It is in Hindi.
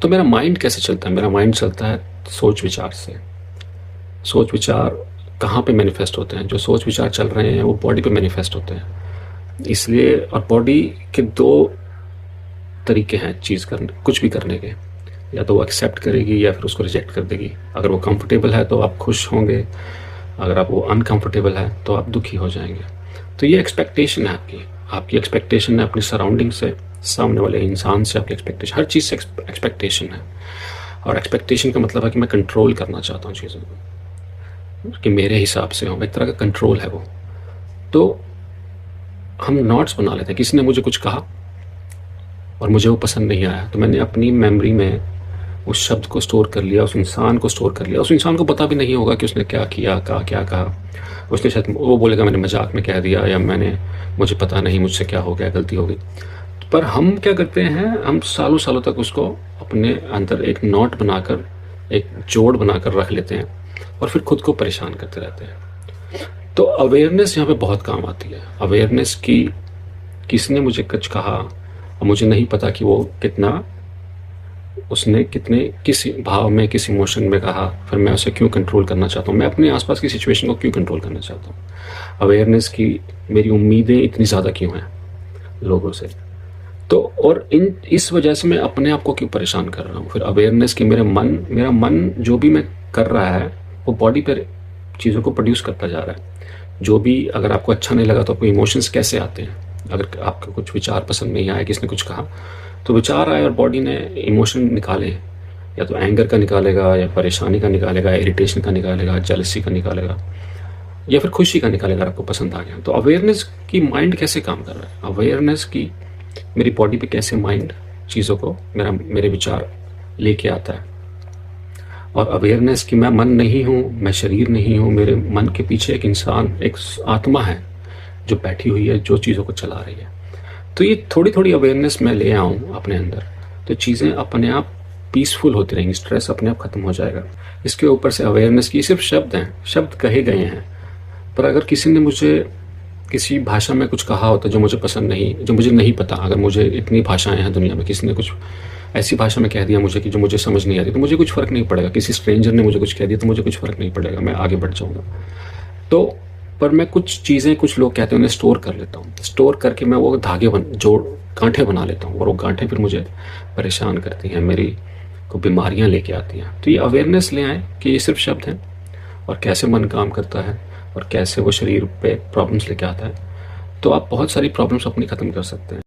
तो मेरा माइंड कैसे चलता है? मेरा माइंड चलता है सोच विचार से। सोच विचार कहाँ पे मैनिफेस्ट होते हैं? जो सोच विचार चल रहे हैं वो बॉडी पे मैनिफेस्ट होते हैं। इसलिए और बॉडी के दो तरीके हैं चीज़ करने, कुछ भी करने के। या तो वो एक्सेप्ट करेगी या फिर उसको रिजेक्ट कर देगी। अगर वो कंफर्टेबल है तो आप खुश होंगे, अगर आप वो अनकंफर्टेबल है तो आप दुखी हो जाएंगे। तो ये एक्सपेक्टेशन है आपकी। आपकी एक्सपेक्टेशन है अपनी सराउंडिंग से, सामने वाले इंसान से आपकी एक्सपेक्टेशन, हर चीज़ से एक्सपेक्टेशन है। और एक्सपेक्टेशन का मतलब है कि मैं कंट्रोल करना चाहता हूँ चीज़ों को, कि मेरे हिसाब से हो। एक तरह का कंट्रोल है वो। तो हम नोट्स बना लेते हैं। किसी ने मुझे कुछ कहा और मुझे वो पसंद नहीं आया, तो मैंने अपनी मेमोरी में उस शब्द को स्टोर कर लिया, उस इंसान को स्टोर कर लिया। उस इंसान को पता भी नहीं होगा कि उसने क्या किया, क्या कहा। उसने शायद वो बोलेगा मैंने मजाक में कह दिया, या मुझे पता नहीं मुझसे क्या हो गया, गलती हो गई। पर हम क्या करते हैं, हम सालों सालों तक उसको अपने अंदर एक नोट बनाकर, एक जोड़ बनाकर रख लेते हैं और फिर खुद को परेशान करते रहते हैं। तो अवेयरनेस यहाँ पे बहुत काम आती है। अवेयरनेस की, किसी ने मुझे कुछ कहा और मुझे नहीं पता कि वो उसने किस भाव में, किस इमोशन में कहा, फिर मैं उसे क्यों कंट्रोल करना चाहता हूँ, मैं अपने आसपास की सिचुएशन को क्यों कंट्रोल करना चाहता हूँ। अवेयरनेस की मेरी उम्मीदें इतनी ज़्यादा क्यों हैं लोगों से। तो और इस वजह से मैं अपने आप को क्यों परेशान कर रहा हूँ। फिर अवेयरनेस की मेरा मन जो भी मैं कर रहा है वो बॉडी पर चीज़ों को प्रोड्यूस करता जा रहा है। जो भी, अगर आपको अच्छा नहीं लगा तो आपको इमोशंस कैसे आते हैं? अगर आपको कुछ विचार पसंद नहीं आया, किसने कुछ कहा, तो विचार आए और बॉडी ने इमोशन निकाले। या तो एंगर का निकालेगा, या परेशानी का निकालेगा, या इरिटेशन का निकालेगा, जेलसी का निकालेगा, या फिर खुशी का निकालेगा अगर आपको पसंद आ गया। तो अवेयरनेस की माइंड कैसे काम कर रहा है, अवेयरनेस की मेरी बॉडी पे कैसे माइंड चीज़ों को, मेरे विचार लेके आता है। और अवेयरनेस की मैं मन नहीं हूँ, मैं शरीर नहीं हूँ, मेरे मन के पीछे एक इंसान, एक आत्मा है जो बैठी हुई है, जो चीज़ों को चला रही है। तो ये थोड़ी थोड़ी अवेयरनेस मैं ले आऊँ अपने अंदर, तो चीज़ें अपने आप पीसफुल होती रहेंगी, स्ट्रेस अपने आप खत्म हो जाएगा। इसके ऊपर से अवेयरनेस की सिर्फ शब्द हैं, शब्द कहे गए हैं, पर अगर किसी ने मुझे किसी भाषा में कुछ कहा होता जो मुझे पसंद नहीं, जो मुझे नहीं पता, अगर मुझे इतनी भाषाएं हैं दुनिया में, किसी ने कुछ ऐसी भाषा में कह दिया मुझे कि जो मुझे समझ नहीं आ रही, तो मुझे कुछ फ़र्क नहीं पड़ेगा। किसी स्ट्रेंजर ने मुझे कुछ कह दिया तो मुझे कुछ फ़र्क नहीं पड़ेगा, मैं आगे बढ़ जाऊँगा। तो पर मैं कुछ चीज़ें, कुछ लोग कहते हैं उन्हें स्टोर कर लेता हूँ। स्टोर करके मैं वो गांठें बना लेता हूँ, और वो गांठें फिर मुझे परेशान करती हैं, मेरी को बीमारियाँ लेके आती हैं। तो ये अवेयरनेस ले आए कि ये सिर्फ शब्द हैं, और कैसे मन काम करता है, और कैसे वो शरीर पे प्रॉब्लम्स लेके आता है। तो आप बहुत सारी प्रॉब्लम्स अपनी ख़त्म कर सकते हैं।